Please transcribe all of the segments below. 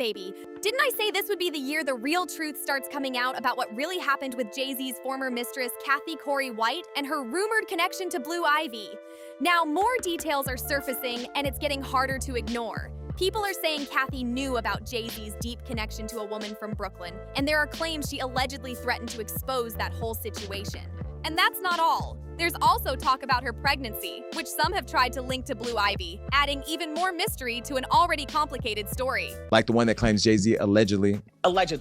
baby. Didn't I say this would be the year the real truth starts coming out about what really happened with Jay-Z's former mistress, Cathy White, and her rumored connection to Blue Ivy? Now, more details are surfacing, and it's getting harder to ignore. People are saying Cathy knew about Jay-Z's deep connection to a woman from Brooklyn, and there are claims she allegedly threatened to expose that whole situation. And that's not all. There's also talk about her pregnancy, which some have tried to link to Blue Ivy, adding even more mystery to an already complicated story. Like the one that claims Jay-Z allegedly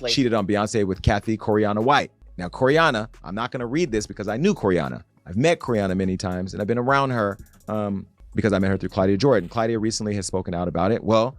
cheated on Beyonce with Cathy White. Now, Coriana, I'm not going to read this because I knew Coriana. I've met Coriana many times, and I've been around her because I met her through Claudia Jordan. Claudia recently has spoken out about it. Well,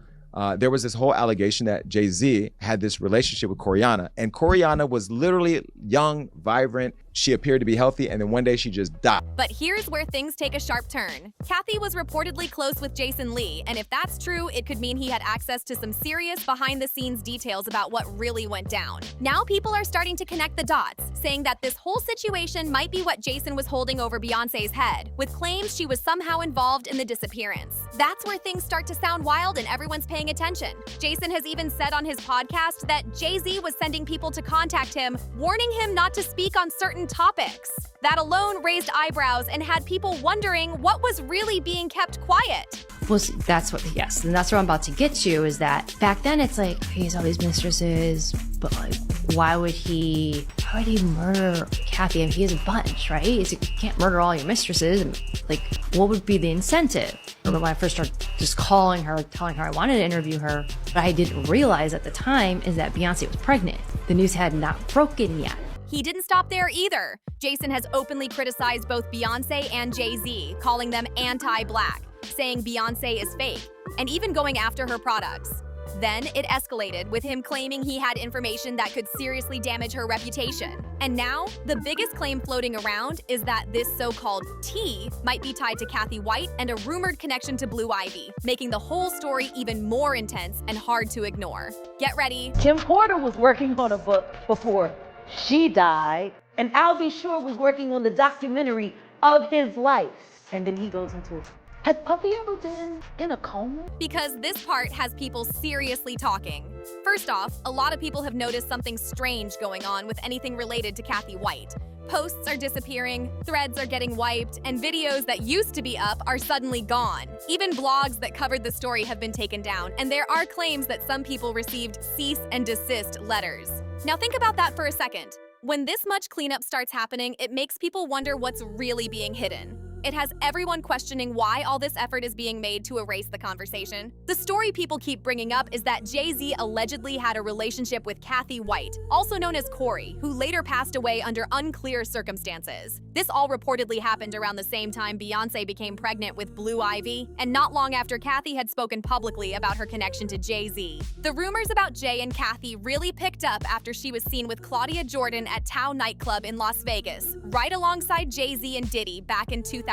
there was this whole allegation that Jay-Z had this relationship with Coriana, and Coriana was literally young, vibrant. She appeared to be healthy, and then one day she just died. But here's where things take a sharp turn. Cathy was reportedly close with Jason Lee, and if that's true, it could mean he had access to some serious behind-the-scenes details about what really went down. Now people are starting to connect the dots, saying that this whole situation might be what Jason was holding over Beyonce's head, with claims she was somehow involved in the disappearance. That's where things start to sound wild and everyone's paying attention. Jason has even said on his podcast that Jay-Z was sending people to contact him, warning him not to speak on certain topics. That alone raised eyebrows and had people wondering what was really being kept quiet. Well, that's what, yes, and that's what I'm about to get to, is that back then it's like, he has all these mistresses, but like, why would he murder Cathy? I mean, he has a bunch, right? It's like, you can't murder all your mistresses. And, like, what would be the incentive? When I first started just calling her, telling her I wanted to interview her, what I didn't realize at the time is that Beyonce was pregnant. The news had not broken yet. He didn't stop there either. Jason has openly criticized both Beyonce and Jay-Z, calling them anti-Black, saying Beyonce is fake, and even going after her products. Then it escalated, with him claiming he had information that could seriously damage her reputation. And now, the biggest claim floating around is that this so-called tea might be tied to Cathy White and a rumored connection to Blue Ivy, making the whole story even more intense and hard to ignore. Get ready. Tim Porter was working on a book before she died, and Al B. Sure was working on the documentary of his life. And then he goes into it. Has Puffy ever been in a coma? Because this part has people seriously talking. First off, a lot of people have noticed something strange going on with anything related to Cathy White. Posts are disappearing, threads are getting wiped, and videos that used to be up are suddenly gone. Even blogs that covered the story have been taken down, and there are claims that some people received cease and desist letters. Now think about that for a second. When this much cleanup starts happening, it makes people wonder what's really being hidden. It has everyone questioning why all this effort is being made to erase the conversation. The story people keep bringing up is that Jay-Z allegedly had a relationship with Cathy White, also known as Corey, who later passed away under unclear circumstances. This all reportedly happened around the same time Beyonce became pregnant with Blue Ivy, and not long after Cathy had spoken publicly about her connection to Jay-Z. The rumors about Jay and Cathy really picked up after she was seen with Claudia Jordan at Tao nightclub in Las Vegas, right alongside Jay-Z and Diddy back in 2010.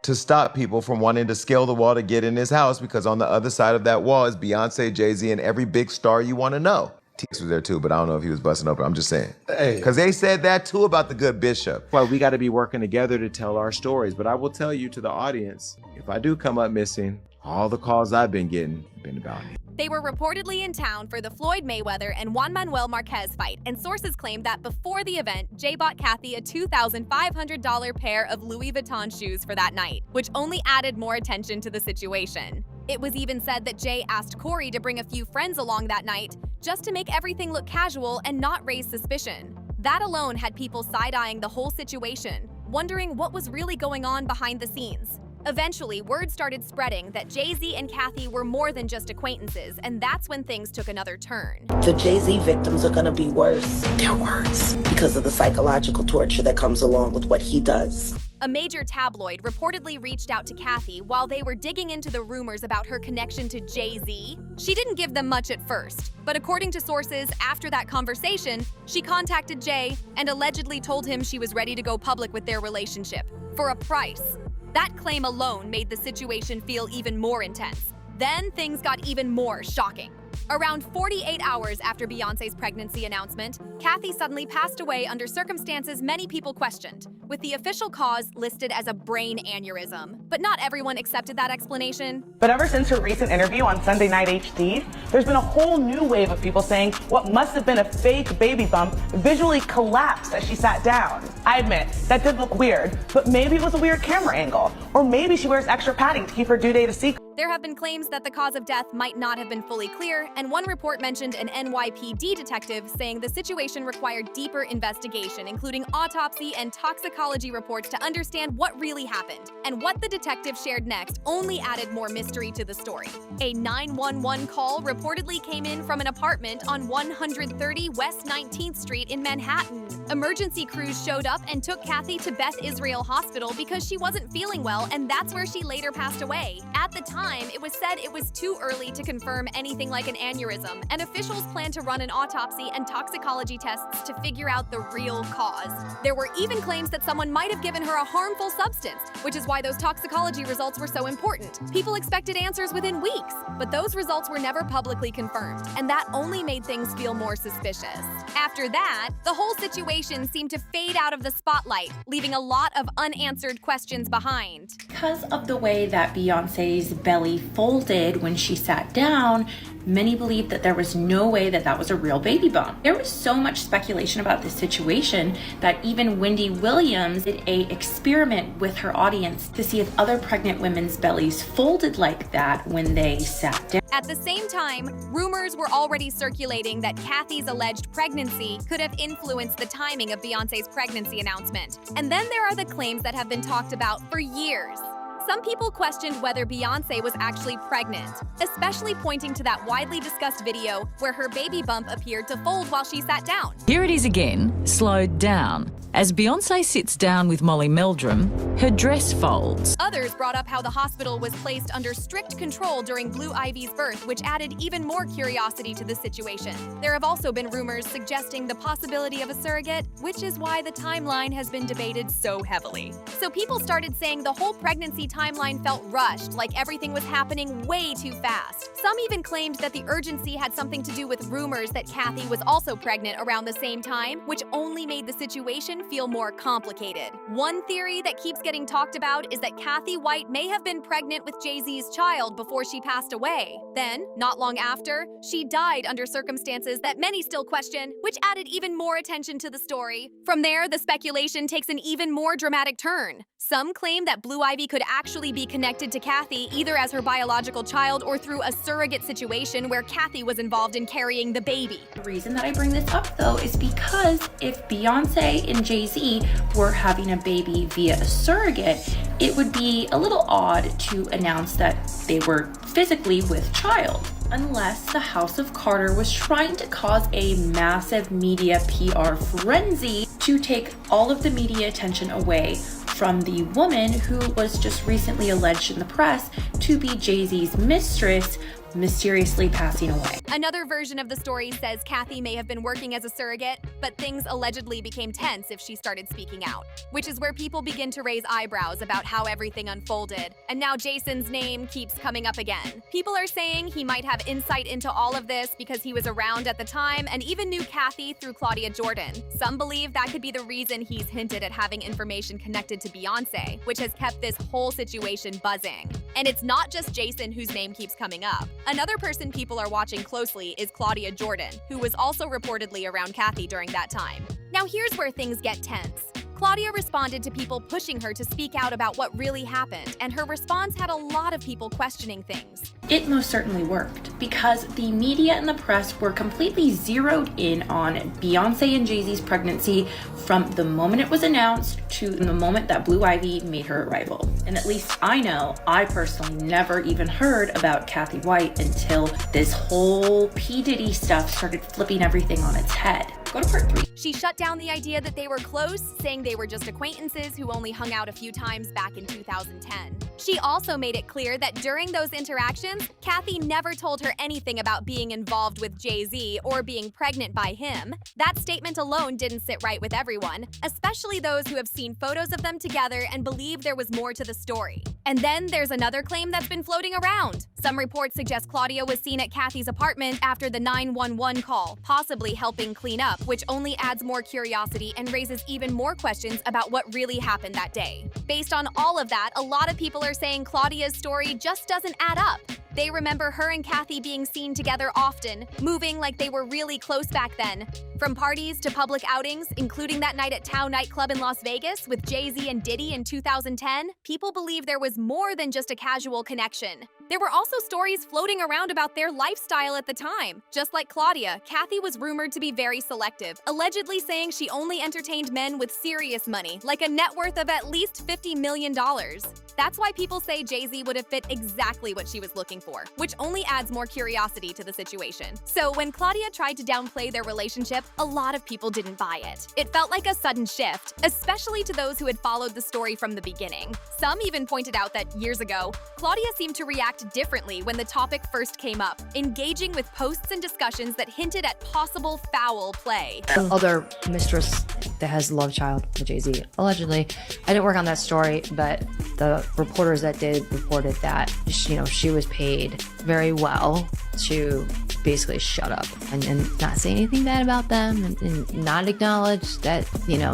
To stop people from wanting to scale the wall to get in his house, because on the other side of that wall is Beyonce, Jay-Z, and every big star you want to know. T.S. was there too, but I don't know if he was busting open. I'm just saying. Hey. Because they said that too about the good bishop. Well, we got to be working together to tell our stories. But I will tell you, to the audience, if I do come up missing, all the calls I've been getting have been about it. They were reportedly in town for the Floyd Mayweather and Juan Manuel Marquez fight, and sources claim that before the event, Jay bought Cathy a $2,500 pair of Louis Vuitton shoes for that night, which only added more attention to the situation. It was even said that Jay asked Corey to bring a few friends along that night, just to make everything look casual and not raise suspicion. That alone had people side-eyeing the whole situation, wondering what was really going on behind the scenes. Eventually, word started spreading that Jay-Z and Cathy were more than just acquaintances, and that's when things took another turn. The Jay-Z victims are gonna be worse. They're worse because of the psychological torture that comes along with what he does. A major tabloid reportedly reached out to Cathy while they were digging into the rumors about her connection to Jay-Z. She didn't give them much at first, but according to sources, after that conversation, she contacted Jay and allegedly told him she was ready to go public with their relationship, for a price. That claim alone made the situation feel even more intense. Then things got even more shocking. Around 48 hours after Beyonce's pregnancy announcement, Cathy suddenly passed away under circumstances many people questioned. with the official cause listed as a brain aneurysm. But not everyone accepted that explanation. But ever since her recent interview on Sunday Night HD, there's been a whole new wave of people saying what must have been a fake baby bump visually collapsed as she sat down. I admit, that did look weird, but maybe it was a weird camera angle. Or maybe she wears extra padding to keep her due date a secret. There have been claims that the cause of death might not have been fully clear, and one report mentioned an NYPD detective saying the situation required deeper investigation, including autopsy and toxicology reports to understand what really happened. And what the detective shared next only added more mystery to the story. A 911 call reportedly came in from an apartment on 130 West 19th Street in Manhattan. Emergency crews showed up and took Cathy to Beth Israel Hospital because she wasn't feeling well, and that's where she later passed away. At the time, it was said it was too early to confirm anything like an aneurysm, and officials plan to run an autopsy and toxicology tests to figure out the real cause. There were even claims that someone might have given her a harmful substance, which is why those toxicology results were so important. People expected answers within weeks, but those results were never publicly confirmed, and that only made things feel more suspicious. After that, the whole situation seemed to fade out of the spotlight, leaving a lot of unanswered questions behind. Because of the way that Beyonce's belly folded when she sat down, many believed that there was no way that that was a real baby bump. There was so much speculation about this situation that even Wendy Williams did an experiment with her audience to see if other pregnant women's bellies folded like that when they sat down. At the same time, rumors were already circulating that Cathy's alleged pregnancy could have influenced the timing of Beyonce's pregnancy announcement. And then there are the claims that have been talked about for years. Some people questioned whether Beyonce was actually pregnant, especially pointing to that widely discussed video where her baby bump appeared to fold while she sat down. Here it is again, slowed down. As Beyonce sits down with Molly Meldrum, her dress folds. Others brought up how the hospital was placed under strict control during Blue Ivy's birth, which added even more curiosity to the situation. There have also been rumors suggesting the possibility of a surrogate, which is why the timeline has been debated so heavily. So people started saying the whole pregnancy timeline felt rushed, like everything was happening way too fast. Some even claimed that the urgency had something to do with rumors that Cathy was also pregnant around the same time, which only made the situation feel more complicated. One theory that keeps getting talked about is that Cathy White may have been pregnant with Jay-Z's child before she passed away. Then, not long after, she died under circumstances that many still question, which added even more attention to the story. From there, the speculation takes an even more dramatic turn. Some claim that Blue Ivy could actually be connected to Cathy either as her biological child or through a surrogate situation where Cathy was involved in carrying the baby. The reason that I bring this up though is because if Beyonce and Jay-Z were having a baby via a surrogate, it would be a little odd to announce that they were physically with child. Unless the House of Carter was trying to cause a massive media PR frenzy to take all of the media attention away from the woman who was just recently alleged in the press to be Jay-Z's mistress, mysteriously passing away. Another version of the story says Cathy may have been working as a surrogate, but things allegedly became tense if she started speaking out, which is where people begin to raise eyebrows about how everything unfolded. And now Jason's name keeps coming up again. People are saying he might have insight into all of this because he was around at the time and even knew Cathy through Claudia Jordan. Some believe that could be the reason he's hinted at having information connected to Beyonce, which has kept this whole situation buzzing. And it's not just Jason whose name keeps coming up. Another person people are watching closely is Claudia Jordan, who was also reportedly around Cathy during that time. Now here's where things get tense. Claudia responded to people pushing her to speak out about what really happened, and her response had a lot of people questioning things. It most certainly worked because the media and the press were completely zeroed in on Beyonce and Jay-Z's pregnancy from the moment it was announced to the moment that Blue Ivy made her arrival. And at least I know I personally never even heard about Cathy White until this whole P. Diddy stuff started flipping everything on its head. Go to part 3. She shut down the idea that they were close, saying they were just acquaintances who only hung out a few times back in 2010. She also made it clear that during those interactions, Cathy never told her anything about being involved with Jay-Z or being pregnant by him. That statement alone didn't sit right with everyone, especially those who have seen photos of them together and believe there was more to the story. And then there's another claim that's been floating around. Some reports suggest Claudia was seen at Cathy's apartment after the 911 call, possibly helping clean up which only adds more curiosity and raises even more questions about what really happened that day. Based on all of that, a lot of people are saying Claudia's story just doesn't add up. They remember her and Cathy being seen together often, moving like they were really close back then. From parties to public outings, including that night at Tao nightclub in Las Vegas with Jay-Z and Diddy in 2010, people believe there was more than just a casual connection. There were also stories floating around about their lifestyle at the time. Just like Claudia, Cathy was rumored to be very selective, allegedly saying she only entertained men with serious money, like a net worth of at least $50 million. That's why people say Jay-Z would have fit exactly what she was looking for, which only adds more curiosity to the situation. So when Claudia tried to downplay their relationship, a lot of people didn't buy it. It felt like a sudden shift, especially to those who had followed the story from the beginning. Some even pointed out that years ago, Claudia seemed to react differently when the topic first came up, engaging with posts and discussions that hinted at possible foul play. Other mistress that has love child with Jay-Z, allegedly. I didn't work on that story, but the reporters that did reported that, she was paid very well to basically shut up and not say anything bad about them and not acknowledge that,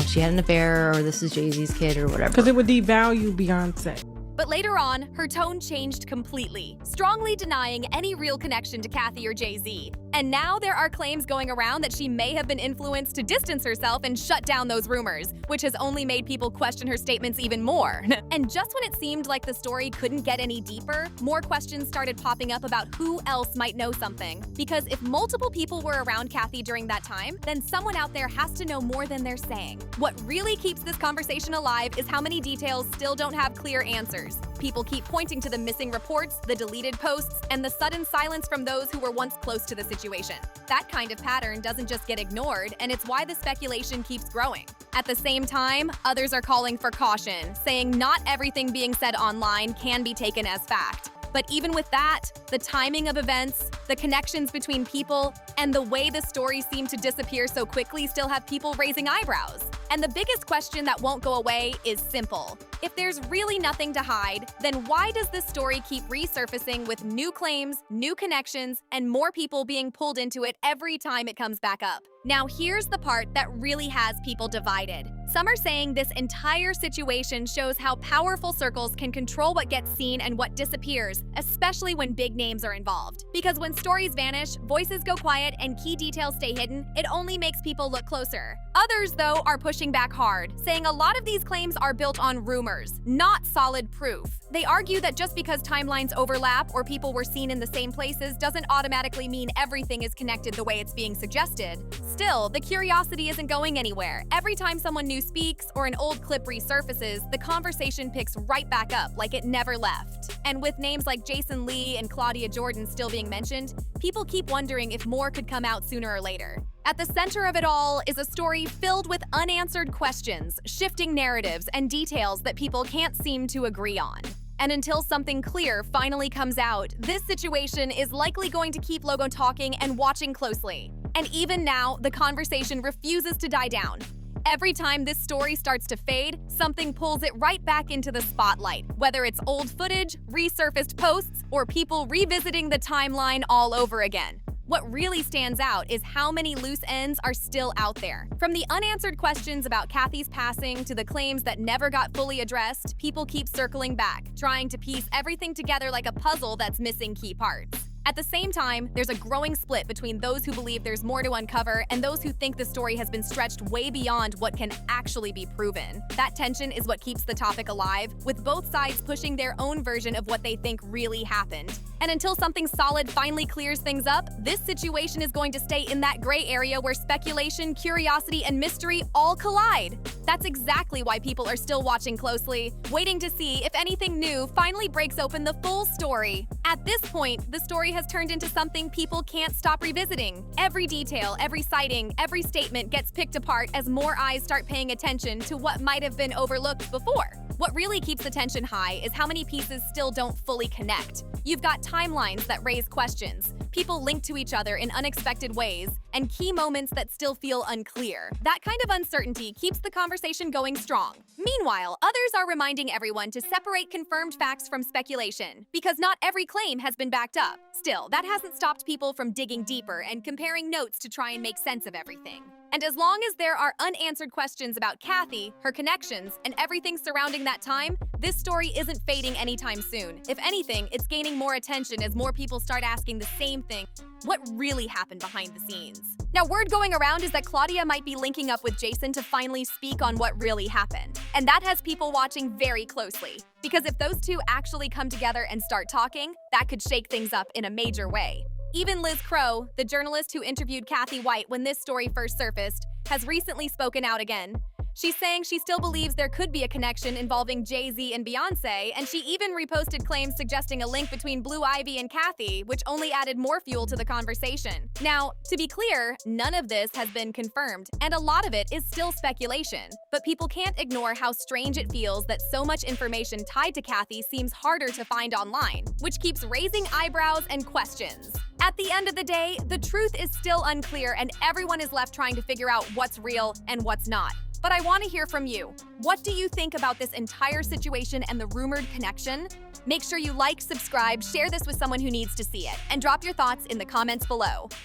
she had an affair or this is Jay-Z's kid or whatever. Because it would devalue Beyonce. But later on, her tone changed completely, strongly denying any real connection to Cathy or Jay-Z. And now there are claims going around that she may have been influenced to distance herself and shut down those rumors, which has only made people question her statements even more. And just when it seemed like the story couldn't get any deeper, more questions started popping up about who else might know something. Because if multiple people were around Cathy during that time, then someone out there has to know more than they're saying. What really keeps this conversation alive is how many details still don't have clear answers. People keep pointing to the missing reports, the deleted posts, and the sudden silence from those who were once close to the situation. That kind of pattern doesn't just get ignored, and it's why the speculation keeps growing. At the same time, others are calling for caution, saying not everything being said online can be taken as fact. But even with that, the timing of events, the connections between people, and the way the story seemed to disappear so quickly still have people raising eyebrows. And the biggest question that won't go away is simple. If there's really nothing to hide, then why does this story keep resurfacing with new claims, new connections, and more people being pulled into it every time it comes back up? Now here's the part that really has people divided. Some are saying this entire situation shows how powerful circles can control what gets seen and what disappears, especially when big names are involved. Because when stories vanish, voices go quiet, and key details stay hidden, it only makes people look closer. Others, though, are pushing back hard, saying a lot of these claims are built on rumors, not solid proof. They argue that just because timelines overlap or people were seen in the same places doesn't automatically mean everything is connected the way it's being suggested. Still, the curiosity isn't going anywhere. Every time someone new speaks or an old clip resurfaces, the conversation picks right back up like it never left. And with names like Jason Lee and Claudia Jordan still being mentioned, people keep wondering if more could come out sooner or later. At the center of it all is a story filled with unanswered questions, shifting narratives, and details that people can't seem to agree on. And until something clear finally comes out, this situation is likely going to keep Logo talking and watching closely. And even now, the conversation refuses to die down. Every time this story starts to fade, something pulls it right back into the spotlight, whether it's old footage, resurfaced posts, or people revisiting the timeline all over again. What really stands out is how many loose ends are still out there. From the unanswered questions about Cathy's passing to the claims that never got fully addressed, people keep circling back, trying to piece everything together like a puzzle that's missing key parts. At the same time, there's a growing split between those who believe there's more to uncover and those who think the story has been stretched way beyond what can actually be proven. That tension is what keeps the topic alive, with both sides pushing their own version of what they think really happened. And until something solid finally clears things up, this situation is going to stay in that gray area where speculation, curiosity, and mystery all collide. That's exactly why people are still watching closely, waiting to see if anything new finally breaks open the full story. At this point, the story has turned into something people can't stop revisiting. Every detail, every sighting, every statement gets picked apart as more eyes start paying attention to what might have been overlooked before. What really keeps the tension high is how many pieces still don't fully connect. You've got timelines that raise questions, people linked to each other in unexpected ways, and key moments that still feel unclear. That kind of uncertainty keeps the conversation going strong. Meanwhile, others are reminding everyone to separate confirmed facts from speculation, because not every claim has been backed up. Still, that hasn't stopped people from digging deeper and comparing notes to try and make sense of everything. And as long as there are unanswered questions about Cathy, her connections, and everything surrounding that time, this story isn't fading anytime soon. If anything, it's gaining more attention as more people start asking the same thing: what really happened behind the scenes? Now, word going around is that Claudia might be linking up with Jason to finally speak on what really happened. And that has people watching very closely. Because if those two actually come together and start talking, that could shake things up in a major way. Even Liz Crow, the journalist who interviewed Cathy White when this story first surfaced, has recently spoken out again. She's saying she still believes there could be a connection involving Jay-Z and Beyonce, and she even reposted claims suggesting a link between Blue Ivy and Cathy, which only added more fuel to the conversation. Now, to be clear, none of this has been confirmed, and a lot of it is still speculation. But people can't ignore how strange it feels that so much information tied to Cathy seems harder to find online, which keeps raising eyebrows and questions. At the end of the day, the truth is still unclear, and everyone is left trying to figure out what's real and what's not. But I want to hear from you. What do you think about this entire situation and the rumored connection? Make sure you like, subscribe, share this with someone who needs to see it, and drop your thoughts in the comments below.